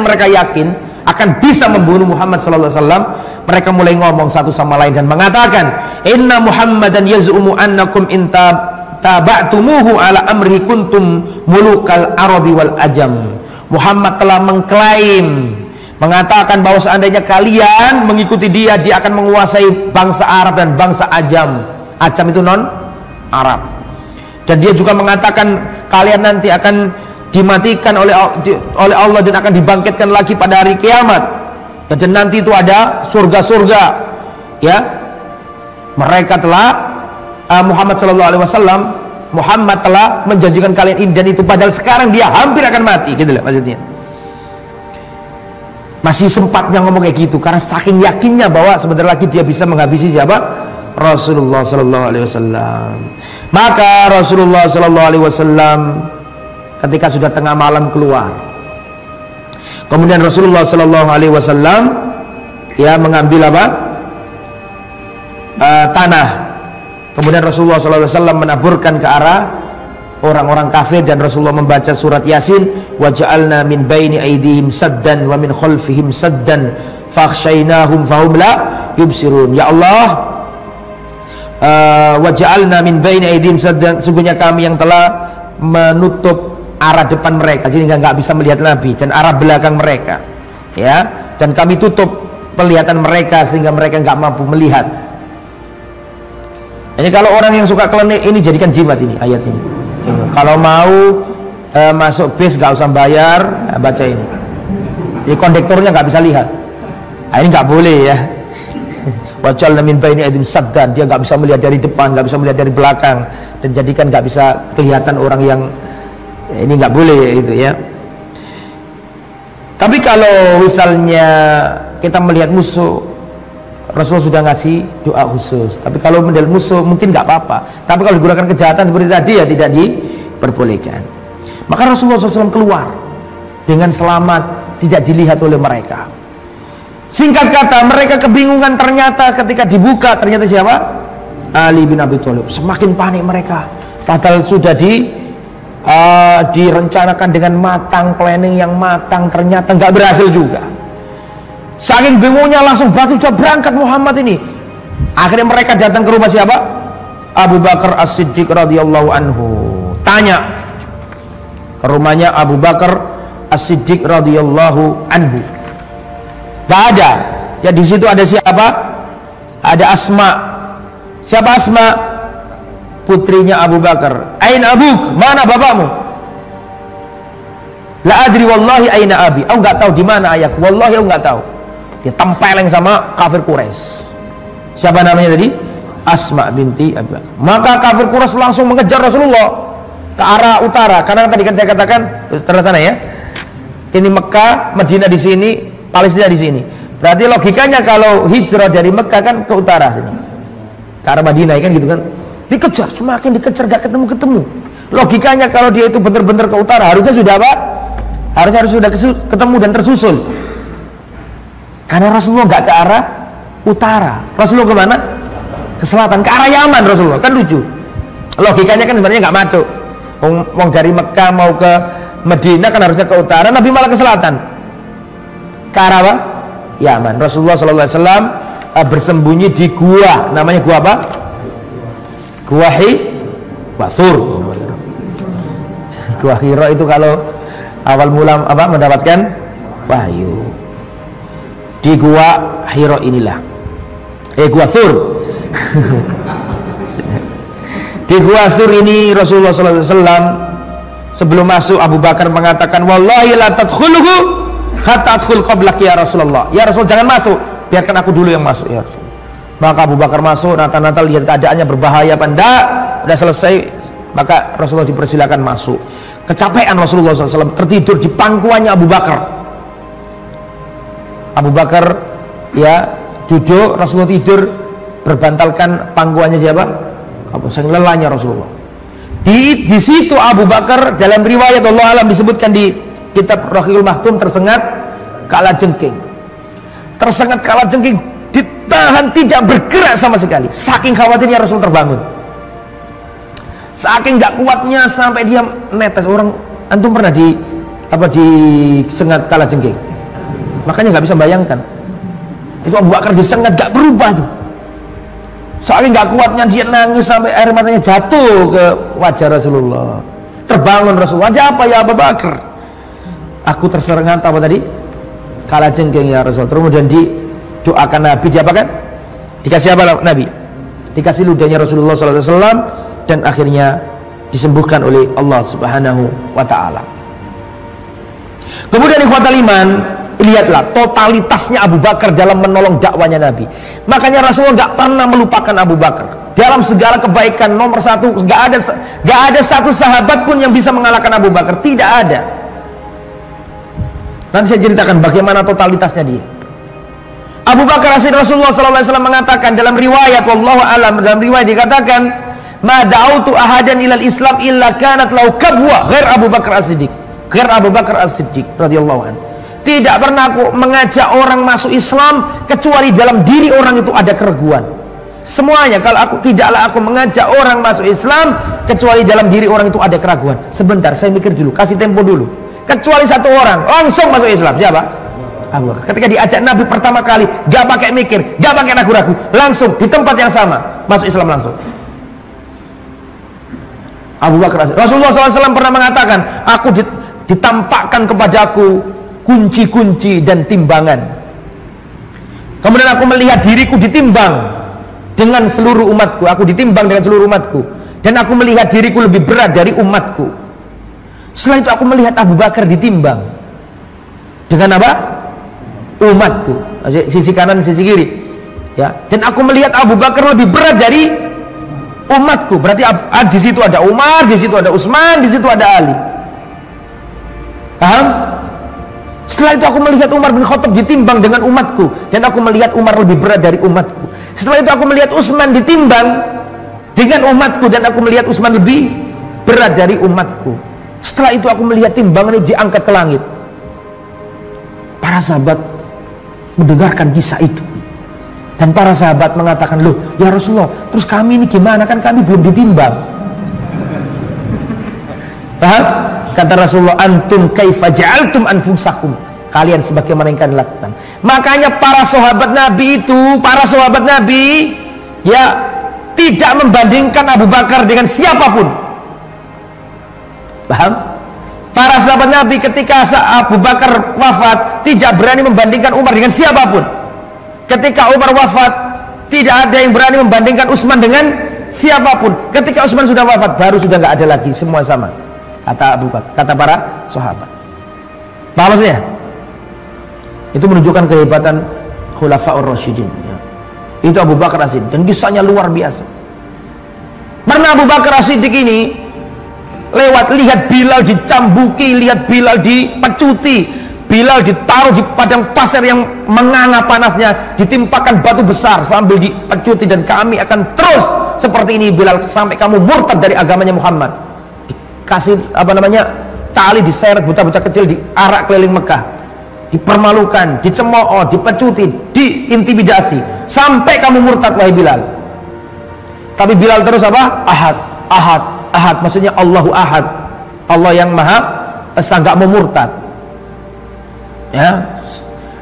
mereka yakin akan bisa membunuh Muhammad sallallahu alaihi wasallam, mereka mulai ngomong satu sama lain dan mengatakan, inna Muhammadan yaz'umu annakum in taba'tumuhu ala amri kuntum mulukal arabi wal ajam. Muhammad telah mengklaim, mengatakan bahwa seandainya kalian mengikuti dia akan menguasai bangsa Arab dan bangsa Ajam. Ajam itu non Arab. Dan dia juga mengatakan kalian nanti akan dimatikan oleh Allah dan akan dibangkitkan lagi pada hari kiamat. Dan nanti itu ada surga-surga, ya. Mereka telah Muhammad telah menjanjikan kalian ini dan itu, padahal sekarang dia hampir akan mati, gitu loh maksudnya. Masih sempatnya ngomong kayak gitu karena saking yakinnya bahwa sebentar lagi dia bisa menghabisi siapa? Rasulullah sallallahu alaihi wasallam. Maka Rasulullah sallallahu alaihi wasallam ketika sudah tengah malam keluar. Kemudian Rasulullah sallallahu alaihi wasallam ya mengambil apa? Tanah. Kemudian Rasulullah sallallahu alaihi wasallam menaburkan ke arah orang-orang kafir dan Rasulullah membaca surat Yasin, wa ja'alna min baini aydihim saddan wa min khalfihim saddan fakhshaynahum fahum la yubsirun. Ya Allah, wa ja'alna min baini aydihim saddan, sungguhnya kami yang telah menutup arah depan mereka, jadi nggak bisa melihat Nabi, dan arah belakang mereka, ya. Dan kami tutup penglihatan mereka sehingga mereka nggak mampu melihat. Ini kalau orang yang suka klinik ini jadikan jimat ini ayat ini. Kalau mau masuk bis nggak usah bayar, baca ini. Jadi kondektornya nggak bisa lihat. Ini nggak boleh ya. Waj'alna min baini aydihim saddan, dia nggak bisa melihat dari depan, nggak bisa melihat dari belakang, dan jadikan nggak bisa kelihatan orang yang ini, nggak boleh itu ya. Tapi kalau misalnya kita melihat musuh, Rasulullah sudah ngasih doa khusus. Tapi kalau melihat musuh mungkin nggak apa-apa. Tapi kalau digunakan kejahatan seperti tadi ya tidak diperbolehkan. Maka Rasulullah SAW keluar dengan selamat, tidak dilihat oleh mereka. Singkat kata, mereka kebingungan ternyata ketika dibuka, ternyata siapa? Ali bin Abi Thalib. Semakin panik mereka. Padahal sudah direncanakan dengan matang, planning yang matang, ternyata nggak berhasil juga. Saking bingungnya langsung batu sudah berangkat Muhammad ini. Akhirnya mereka datang ke rumah siapa? Abu Bakar As-Siddiq radhiyallahu anhu. Tanya ke rumahnya Abu Bakar As-Siddiq radhiyallahu anhu. Gak ada. Ya di situ ada siapa? Ada Asma. Siapa Asma? Putrinya Abu Bakar. Aina abuk? Mana bapakmu? La adri wallahi aina abi. Aku nggak tahu di mana ayahku. Wallahi aku nggak tahu. Dia tempeleng sama kafir Quraisy. Siapa namanya tadi? Asma binti Abi Bakar. Maka kafir Quraisy langsung mengejar Rasulullah ke arah utara. Karena tadi kan saya katakan terus sana ya. Ini Mekah, Madinah di sini, Palestina di sini. Berarti logikanya kalau hijrah dari Mekah kan ke utara sini, ke arah Madinah kan gitu kan. Dikejar, semakin dikejar gak ketemu-ketemu. Logikanya kalau dia itu benar-benar ke utara, harusnya sudah apa? Harusnya sudah ketemu dan tersusul. Karena Rasulullah nggak ke arah utara, Rasulullah kemana? Ke selatan, ke arah Yaman Rasulullah. Kan lucu. Logikanya kan sebenarnya nggak masuk. Wong dari Mekah mau ke Madinah kan harusnya ke utara, Nabi malah ke selatan. Ke arah apa? Yaman. Rasulullah SAW bersembunyi di gua, namanya gua apa? Gua Thur. Gua Hira itu kalau awal mula apa mendapatkan wahyu. Di gua Hira inilah gua Thur. Di gua Thur ini Rasulullah SAW sebelum masuk Abu Bakar mengatakan wallahi la tadkhuluhu hatta adkhul qablak ya Rasulullah. Ya Rasul, jangan masuk, biarkan aku dulu yang masuk ya Rasul. Maka Abu Bakar masuk, nata-nata lihat keadaannya berbahaya apa enggak, udah selesai, maka Rasulullah dipersilakan masuk. Kecapean Rasulullah SAW, tertidur di pangkuannya Abu Bakar. Abu Bakar ya duduk, Rasulullah tidur berbantalkan pangkuannya siapa? Saking lelahnya Rasulullah. Di situ Abu Bakar dalam riwayat Allah alam disebutkan di kitab Rahiqul Mahtum tersengat kalajengking. Tersengat kalajengking, ditahan tidak bergerak sama sekali. Saking khawatirnya Rasul terbangun. Saking nggak kuatnya sampai dia netes. Orang antum pernah disengat kalajengking? Makanya nggak bisa bayangkan. Itu Abu Bakar disengat nggak berubah tuh. Soalnya nggak kuatnya dia nangis sampai air matanya jatuh ke wajah Rasulullah. Terbangun Rasulullah. Wajah apa ya Abu Bakar? Aku tersengat apa tadi? Kalajengking ya Rasul. Kemudian didoakan Nabi, diapakan? Dikasih apa Nabi? Dikasih ludahnya Rasulullah SAW dan akhirnya disembuhkan oleh Allah Subhanahu wa Ta'ala. Kemudian ikhwatal iman, lihatlah totalitasnya Abu Bakar dalam menolong dakwanya Nabi. Makanya Rasulullah nggak pernah melupakan Abu Bakar dalam segala kebaikan. Nomor satu, nggak ada satu sahabat pun yang bisa mengalahkan Abu Bakar, tidak ada. Nanti saya ceritakan bagaimana totalitasnya dia. Abu Bakar Rasulullah SAW mengatakan dalam riwayat, wallahu alam, dalam riwayat dikatakan, ma da'autu ahadan ilal Islam illa kanat lau kabwa ghair Abu Bakar As-Siddiq, ghair Abu Bakar As-Siddiq radhiyallahu anhu. Tidak pernah aku mengajak orang masuk Islam kecuali dalam diri orang itu ada keraguan. Semuanya, tidaklah aku mengajak orang masuk Islam kecuali dalam diri orang itu ada keraguan. Sebentar, saya mikir dulu, kasih tempo dulu. Kecuali satu orang langsung masuk Islam, siapa? Abu Bakar. Ketika diajak Nabi pertama kali, gak pakai mikir, gak pakai ragu-ragu, langsung di tempat yang sama masuk Islam langsung. Abu Bakar As-Siddiq. Rasulullah SAW pernah mengatakan, aku ditampakkan kepadaku kunci-kunci dan timbangan. Kemudian aku melihat diriku ditimbang dengan seluruh umatku. Aku ditimbang dengan seluruh umatku. Dan aku melihat diriku lebih berat dari umatku. Setelah itu aku melihat Abu Bakar ditimbang dengan apa? Umatku. Sisi kanan, sisi kiri. Ya. Dan aku melihat Abu Bakar lebih berat dari umatku. Berarti di situ ada Umar, di situ ada Utsman, di situ ada Ali. Paham? Setelah itu aku melihat Umar bin Khattab ditimbang dengan umatku, dan aku melihat Umar lebih berat dari umatku. Setelah itu aku melihat Utsman ditimbang dengan umatku, dan aku melihat Utsman lebih berat dari umatku. Setelah itu aku melihat timbangan itu diangkat ke langit. Para sahabat mendengarkan kisah itu, dan para sahabat mengatakan, loh ya Rasulullah, terus kami ini gimana, kan kami belum ditimbang. Paham? Kata Rasulullah, antum kaifa ja'altum anfusakum, kalian sebagaimana yang kalian lakukan. Makanya para sahabat Nabi itu, para sahabat Nabi ya tidak membandingkan Abu Bakar dengan siapapun. Paham? Para sahabat Nabi ketika Abu Bakar wafat tidak berani membandingkan Umar dengan siapapun. Ketika Umar wafat tidak ada yang berani membandingkan Utsman dengan siapapun. Ketika Utsman sudah wafat baru sudah nggak ada lagi, semua sama. Kata Abu Bakar, kata para sahabat. Paham maksudnya? Itu menunjukkan kehebatan Khulafaur Rasyidin ya. Itu Abu Bakar As-Siddiq, dan kisahnya luar biasa. Karena Abu Bakar As-Siddiq ini lewat, lihat Bilal dicambuki, lihat Bilal dipecuti, Bilal ditaruh di padang pasir yang menganga panasnya, ditimpakan batu besar sambil dipecuti, dan kami akan terus seperti ini Bilal sampai kamu murtad dari agamanya Muhammad. Dikasih apa namanya, tali diseret, buta-buta kecil diarak keliling Mekah, dipermalukan, dicemooh, dipecuti, diintimidasi sampai kamu murtad wahai Bilal. Tapi Bilal terus apa? Ahad, ahad, ahad, maksudnya Allahu ahad, Allah yang maha esa, nggak mau murtad ya.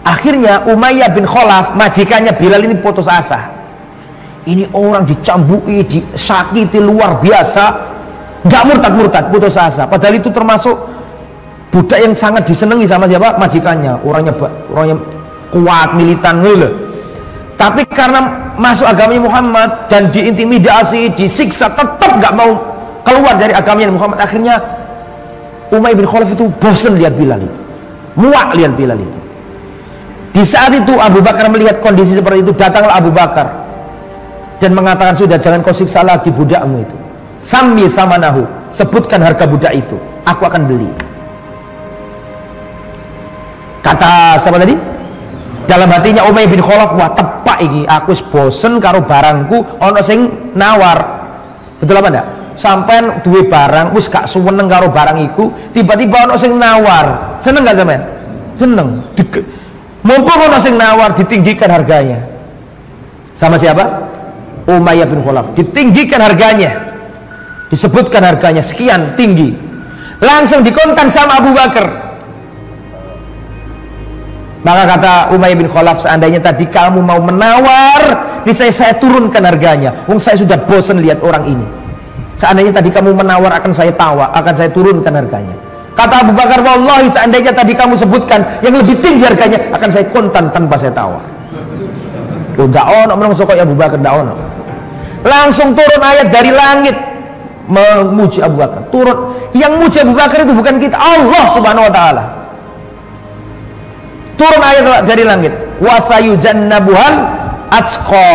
Akhirnya Umayyah bin Khalaf, majikannya Bilal ini putus asa. Ini orang dicambuki, disakiti luar biasa, nggak murtad, putus asa. Padahal itu termasuk budak yang sangat disenangi sama siapa? Majikannya. Orangnya kuat, militan gitu. Tapi karena masuk agamanya Muhammad dan diintimidasi, disiksa, tetap nggak mau keluar dari agamanya Muhammad. Akhirnya Umayyah bin Khalaf itu bosan lihat Bilal itu, muak lihat Bilal itu. Di saat itu Abu Bakar melihat kondisi seperti itu, datanglah Abu Bakar dan mengatakan, sudah, jangan kau siksa lagi budakmu itu. Sammi thamanahu, sebutkan harga budak itu, aku akan beli. Kata siapa tadi? Dalam hatinya Umayyah bin Khalaf, wah tepak iki, aku bosen karo barangku, ono sing nawar. Betul apa enggak? Sampean duwe barang wis gak suweneng karo barang iku, tiba-tiba ono sing nawar. Seneng gak sampean? Seneng. Mumpung ono sing nawar, ditinggikan harganya. Sama siapa? Umayyah bin Khalaf. Ditinggikan harganya. Disebutkan harganya sekian, tinggi. Langsung dikontan sama Abu Bakar. Maka kata Umayyah bin Khalaf, seandainya tadi kamu mau menawar, ini saya turunkan harganya. Wong saya sudah bosan lihat orang ini. Seandainya tadi kamu menawar, akan saya turunkan harganya. Kata Abu Bakar, wallahi seandainya tadi kamu sebutkan yang lebih tinggi harganya, akan saya kontan tanpa saya tawar. Udah ono menungso kok Abu Bakar, dak ono. Langsung turun ayat dari langit memuji Abu Bakar. Turun, yang muji Abu Bakar itu bukan kita, Allah Subhanahu wa taala. Turun ayat dari langit, wasayujannabuhal atqa,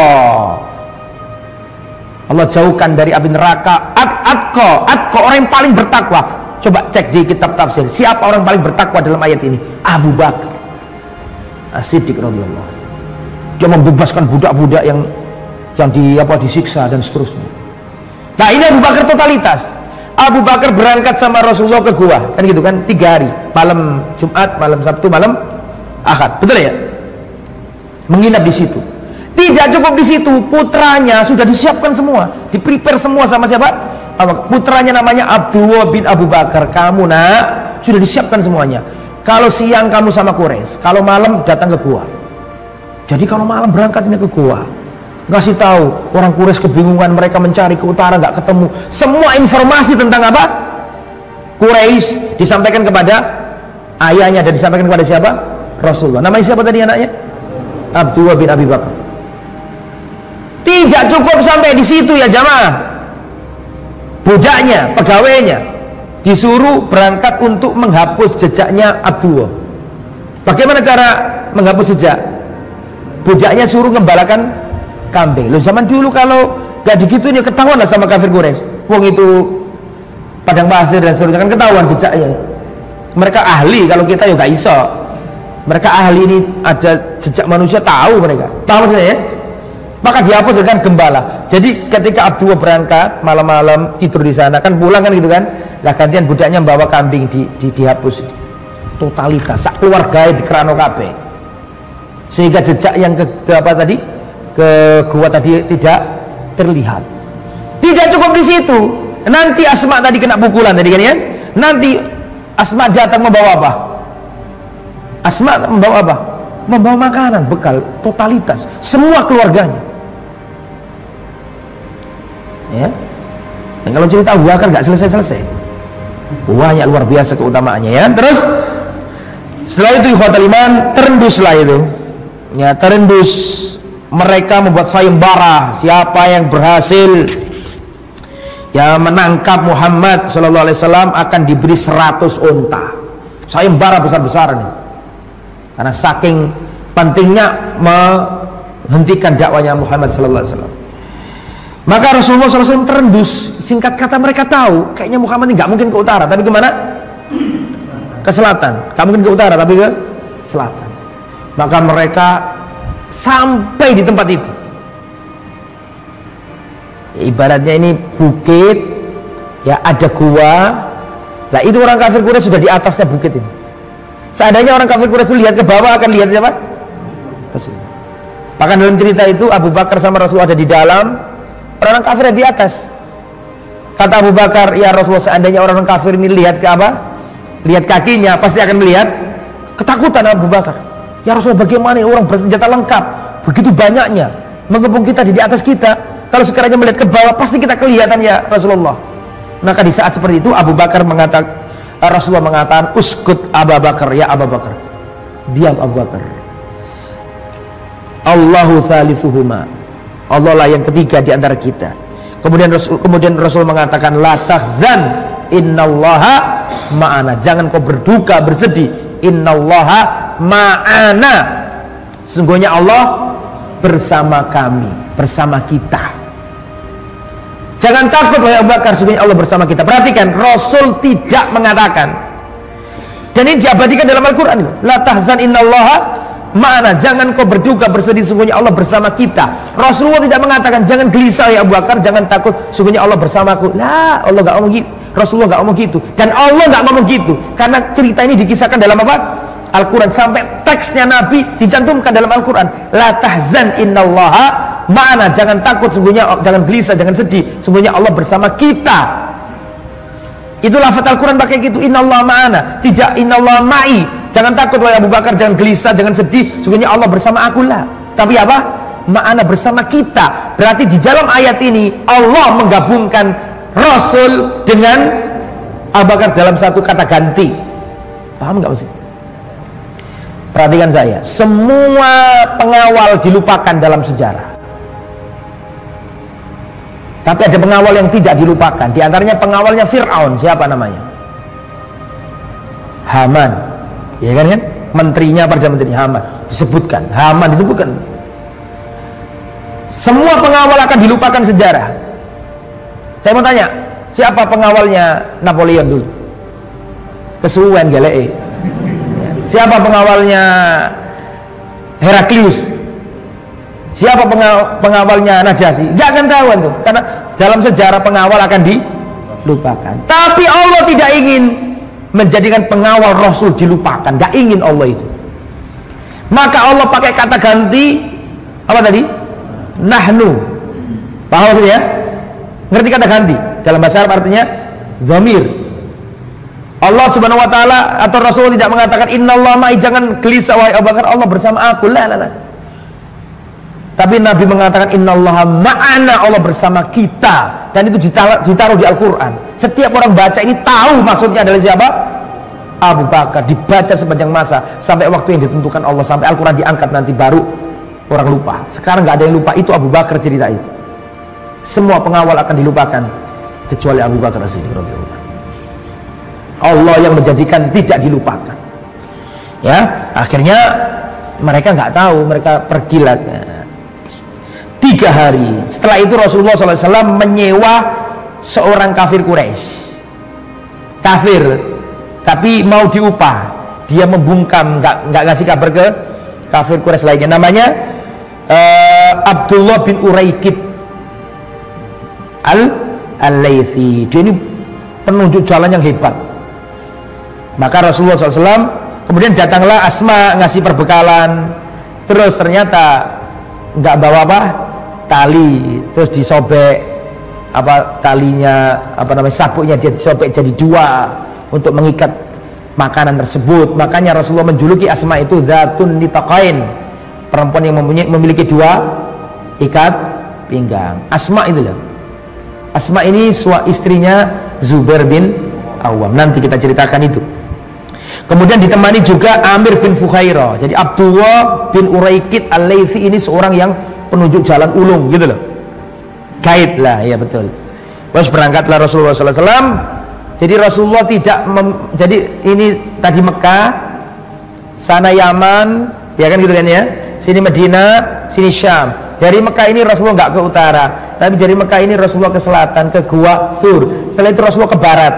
Allah jauhkan dari api neraka atqa orang yang paling bertakwa. Coba cek di kitab tafsir, siapa orang paling bertakwa dalam ayat ini? Abu Bakar As-Siddiq radhiyallahu anhu. Dia membebaskan budak-budak yang disiksa dan seterusnya. Nah, ini Abu Bakar totalitas. Abu Bakar berangkat sama Rasulullah ke gua, kan gitu kan, 3 hari, malam Jumat, malam Sabtu, malam Ahad, betul ya? Menginap di situ. Tidak cukup di situ, putranya sudah disiapkan semua, di-prepare semua sama siapa? Putranya namanya Abdullah bin Abu Bakar. Kamu nak, sudah disiapkan semuanya. Kalau siang kamu sama Quraisy, kalau malam datang ke gua. Jadi kalau malam berangkat ini ke gua. ngasih tahu orang Quraisy kebingungan, mereka mencari ke utara nggak ketemu. Semua informasi tentang apa? Quraisy disampaikan kepada ayahnya dan disampaikan kepada siapa? Rasulullah. Namanya siapa tadi anaknya? Abdullah bin Abi Bakar. Tidak cukup sampai di situ ya jamaah. Budaknya, pegawainya disuruh berangkat untuk menghapus jejaknya Abdullah. Bagaimana cara menghapus jejak? Budaknya suruh ngembalakan kambing. Loh, zaman dulu kalau gak digituin ya ketahuan lah sama kafir Quraisy. Wong itu padang pasir dan seterusnya kan ketahuan jejaknya. Mereka ahli, kalau kita ya gak iso. Mereka ahli, ini ada jejak manusia, tahu mereka. Tahu maksudnya ya? Maka dihapus dengan gembala. Jadi ketika Abdullah berangkat malam-malam tidur di sana, kan pulang kan gitu kan. Lah gantian budaknya membawa kambing dihapus. Totalitas sak keluarga di kerano kabeh. Sehingga jejak yang ke apa tadi? Ke gua tadi tidak terlihat. Tidak cukup di situ. Nanti Asma tadi kena pukulan tadi kan ya. Nanti Asma datang membawa apa? Asma membawa apa? Membawa makanan, bekal, totalitas semua keluarganya. Ya. Dan kalau cerita Abu Bakar nggak selesai-selesai. Banyak luar biasa keutamaannya ya. Terus setelah itu ikhwatul iman, terenduslah itu. Ya, terendus. Mereka membuat sayembara siapa yang berhasil ya menangkap Muhammad sallallahu alaihi wasallam akan diberi 100 unta. Sayembara besar-besaran ini. Karena saking pentingnya menghentikan dakwanya Muhammad sallallahu alaihi wasallam. Maka Rasulullah SAW terendus. Singkat kata mereka tahu kayaknya Muhammad ini gak mungkin ke utara, tapi kemana? Ke selatan. Gak mungkin ke utara, tapi ke selatan. Maka mereka sampai di tempat itu. Ya, ibaratnya ini bukit, ya ada gua. Nah itu orang kafir Quraisy sudah di atasnya bukit ini. Seandainya orang kafir Quraisy lihat ke bawah akan lihat siapa? Rasulullah. Bahkan dalam cerita itu Abu Bakar sama Rasulullah ada di dalam, orang kafir ada di atas. Kata Abu Bakar, ya Rasulullah, seandainya orang kafir ini lihat ke apa? Lihat kakinya, pasti akan melihat ketakutan Abu Bakar. Ya Rasulullah, bagaimana orang bersenjata lengkap begitu banyaknya mengepung kita di atas kita, kalau sekiranya melihat ke bawah pasti kita kelihatan ya Rasulullah. Maka di saat seperti itu Abu Bakar mengatakan, Rasulullah mengatakan, uskut Abu Bakar, ya Abu Bakar, diam Abu Bakar. Allahu thalithuhuma, Allah lah yang ketiga di antara kita. Kemudian Rasul mengatakan, la tahzan, innallaha ma'ana, jangan kau berduka bersedih, innallaha ma'ana, sesungguhnya Allah bersama kami, bersama kita. Jangan takut wahai Abu Bakar, sesungguhnya Allah bersama kita. Perhatikan, Rasul tidak mengatakan, dan ini diabadikan dalam Al-Quran, la tahzan innallaha ma'ana, jangan kau berduka bersedih, sungguhnya Allah bersama kita. Rasulullah tidak mengatakan jangan gelisah ya Abu Bakar, jangan takut, sungguhnya Allah bersamaku. Lah, Allah gak ngomong gitu, Rasulullah gak ngomong gitu, dan Allah gak ngomong gitu. Karena cerita ini dikisahkan dalam apa? Al-Quran, sampai teksnya Nabi dicantumkan dalam Al-Quran. La tahzan innallaha ma'ana, jangan takut, sungguhnya jangan gelisah, jangan sedih, sungguhnya Allah bersama kita. Itu lafaz Al-Quran pakai gitu, innallaha ma'ana, tidak innallaha ma'i. Jangan takut wahai Abu Bakar, jangan gelisah, jangan sedih, sungguhnya Allah bersama aku lah. Tapi apa? Ma'ana, bersama kita. Berarti di dalam ayat ini Allah menggabungkan Rasul dengan Abu Bakar dalam satu kata ganti. Paham nggak sih? Perhatikan saya, semua pengawal dilupakan dalam sejarah. Tapi ada pengawal yang tidak dilupakan. Di antaranya pengawalnya Fir'aun. Siapa namanya? Haman. Ya kan? Menterinya, Perdana Menteri Haman disebutkan. Haman disebutkan. Semua pengawal akan dilupakan sejarah. Saya mau tanya, siapa pengawalnya Napoleon dulu? Kesuwen galeke. Siapa pengawalnya Heraklius? Siapa pengawalnya Najasyi? Gak akan tahu tuh, karena dalam sejarah pengawal akan dilupakan. Tapi Allah tidak ingin menjadikan pengawal Rasul dilupakan. Gak ingin Allah itu. Maka Allah pakai kata ganti apa tadi? Nahnu. Paham maksudnya? Ngerti kata ganti? Dalam bahasa Arab artinya dhamir. Allah Subhanahu wa taala atau Rasul tidak mengatakan innallaha ma'i, jangan gelisah wahai Abu Bakar, Allah bersama aku. La. Tapi Nabi mengatakan innallaha ma'ana, Allah bersama kita, dan itu ditaruh di Al-Quran. Setiap orang baca ini tahu maksudnya adalah siapa? Abu Bakar. Dibaca sepanjang masa sampai waktu yang ditentukan Allah, sampai Al-Quran diangkat nanti baru orang lupa. Sekarang nggak ada yang lupa itu Abu Bakar cerita itu. Semua pengawal akan dilupakan kecuali Abu Bakar As-Siddiq radhiyallahu anhu. Allah yang menjadikan tidak dilupakan. Ya, akhirnya mereka nggak tahu, mereka pergi lagi 3 hari. Setelah itu Rasulullah SAW menyewa seorang kafir Quraisy, kafir tapi mau diupah. Dia membungkam, nggak ngasih kabar ke kafir Quraisy lainnya. Namanya Abdullah bin Uraikid Al-Laythi. Dia ini penunjuk jalan yang hebat. Maka Rasulullah SAW kemudian datanglah Asma ngasih perbekalan. Terus ternyata nggak bawa apa? Tali. Terus disobek apa talinya, apa namanya, sabuknya dia disobek jadi 2 untuk mengikat makanan tersebut. Makanya Rasulullah menjuluki Asma itu dzatun nitaqain, perempuan yang memiliki 2 ikat pinggang. Asma itu loh. Asma ini istrinya Zubair bin Awam. Nanti kita ceritakan itu. Kemudian ditemani juga Amir bin Fuhairah. Jadi Abdullah bin Uraikid Al-Laythi ini seorang yang penunjuk jalan ulung gitu loh. Guide lah, ya betul. Terus berangkatlah Rasulullah SAW. Jadi Rasulullah tidak jadi ini tadi Mekah, sana Yaman, ya kan gitu kan ya. Sini Medina, sini Syam. Dari Mekah ini Rasulullah nggak ke utara, tapi dari Mekah ini Rasulullah ke selatan, ke Gua Thur. Setelah itu Rasulullah ke barat.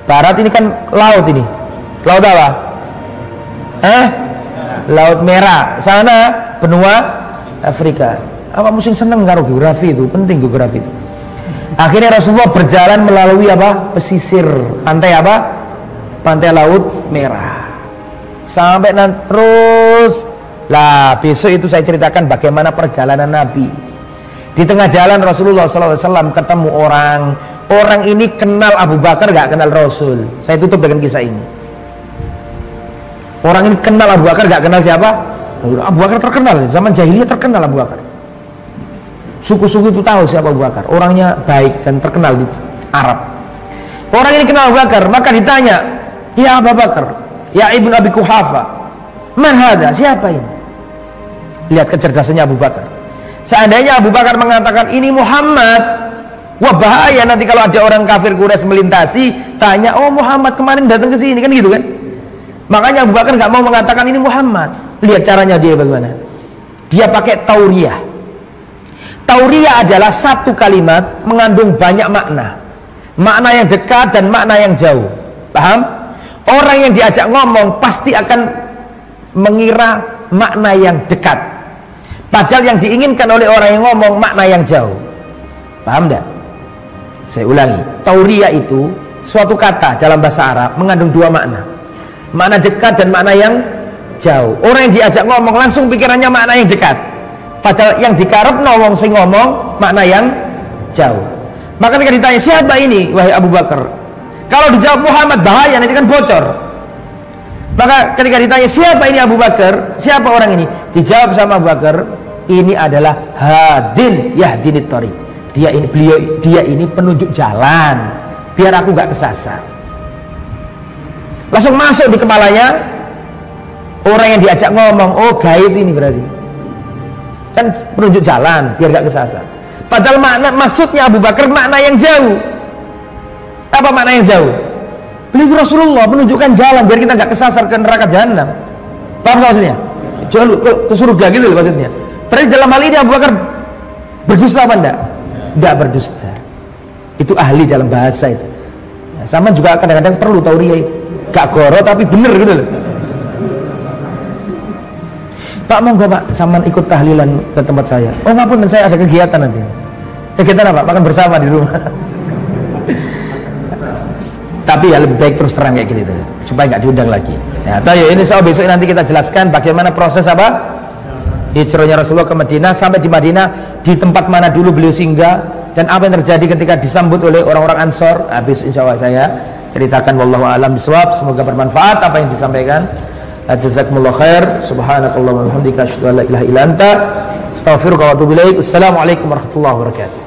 Barat ini kan laut ini. Laut apa? Laut Merah. Sana benua Afrika. Apa musim seneng karo geografi itu? Penting geografi itu. Akhirnya Rasulullah berjalan melalui apa? Pesisir pantai apa? Pantai Laut Merah. Sampai nanti terus. Lah besok itu saya ceritakan bagaimana perjalanan Nabi. Di tengah jalan Rasulullah SAW ketemu orang. Orang ini kenal Abu Bakar, gak kenal Rasul. Saya tutup dengan kisah ini. Orang ini kenal Abu Bakar, gak kenal siapa? Abu Bakar terkenal, zaman jahiliyah terkenal Abu Bakar. Suku-suku itu tahu siapa Abu Bakar. Orangnya baik dan terkenal di Arab. Orang ini kenal Abu Bakar, maka ditanya, ya Abu Bakar, ya Ibn Abi Quhafa, man hadha, siapa ini? Lihat kecerdasannya Abu Bakar. Seandainya Abu Bakar mengatakan ini Muhammad, wah bahaya nanti kalau ada orang kafir Quraisy melintasi, tanya, oh Muhammad kemarin datang ke sini, kan gitu kan? Makanya Abu Bakar nggak mau mengatakan ini Muhammad. Lihat caranya dia bagaimana. Dia pakai tauriyah. Tauriyah adalah satu kalimat mengandung banyak makna. Makna yang dekat dan makna yang jauh. Paham? Orang yang diajak ngomong pasti akan mengira makna yang dekat. Padahal yang diinginkan oleh orang yang ngomong makna yang jauh. Paham enggak? Saya ulangi. Tauriyah itu suatu kata dalam bahasa Arab mengandung 2 makna. Makna dekat dan makna yang jauh. Orang yang diajak ngomong langsung pikirannya makna yang dekat. Padahal yang dikarep ngomong sing ngomong makna yang jauh. Maka ketika ditanya siapa ini wahai Abu Bakar, kalau dijawab Muhammad bahaya, nanti kan bocor. Maka ketika ditanya siapa ini Abu Bakar, siapa orang ini, dijawab sama Abu Bakar, ini adalah hadin yahdinit thoriq. Dia ini penunjuk jalan biar aku gak kesasar. Langsung masuk di kepalanya orang yang diajak ngomong, oh gaib ini berarti kan penunjuk jalan biar gak kesasar. Padahal maksudnya Abu Bakar makna yang jauh. Apa makna yang jauh? Beliau Rasulullah menunjukkan jalan biar kita gak kesasar ke neraka jahanam. Paham gak maksudnya? Jual ke surga gitu loh maksudnya. Berarti dalam hal ini Abu Bakar berdusta apa enggak? Enggak berdusta. Itu ahli dalam bahasa itu. Ya, sama juga kadang-kadang perlu tauriyah itu. Gak goro tapi bener gitu loh. Pak monggo Pak, sama ikut tahlilan ke tempat saya. Oh ngapun, saya ada kegiatan nanti. Kegiatan apa? Makan bersama di rumah. Tapi ya lebih baik terus terang kayak gitu supaya nggak diundang lagi. Ya, tahu ini soal besok nanti kita jelaskan bagaimana proses apa hijrahnya Rasulullah ke Madinah. Sampai di Madinah di tempat mana dulu beliau singgah dan apa yang terjadi ketika disambut oleh orang-orang Ansor. Habis insya Allah saya ceritakan. Wallahu a'lam bishawab. Semoga bermanfaat apa yang disampaikan. Jazakumullah khair. Subhanakallahumma wa bihamdika asyhadu an la ilaha illa anta astaghfiruka wa atubu ilaik. Assalamualaikum warahmatullahi wabarakatuh.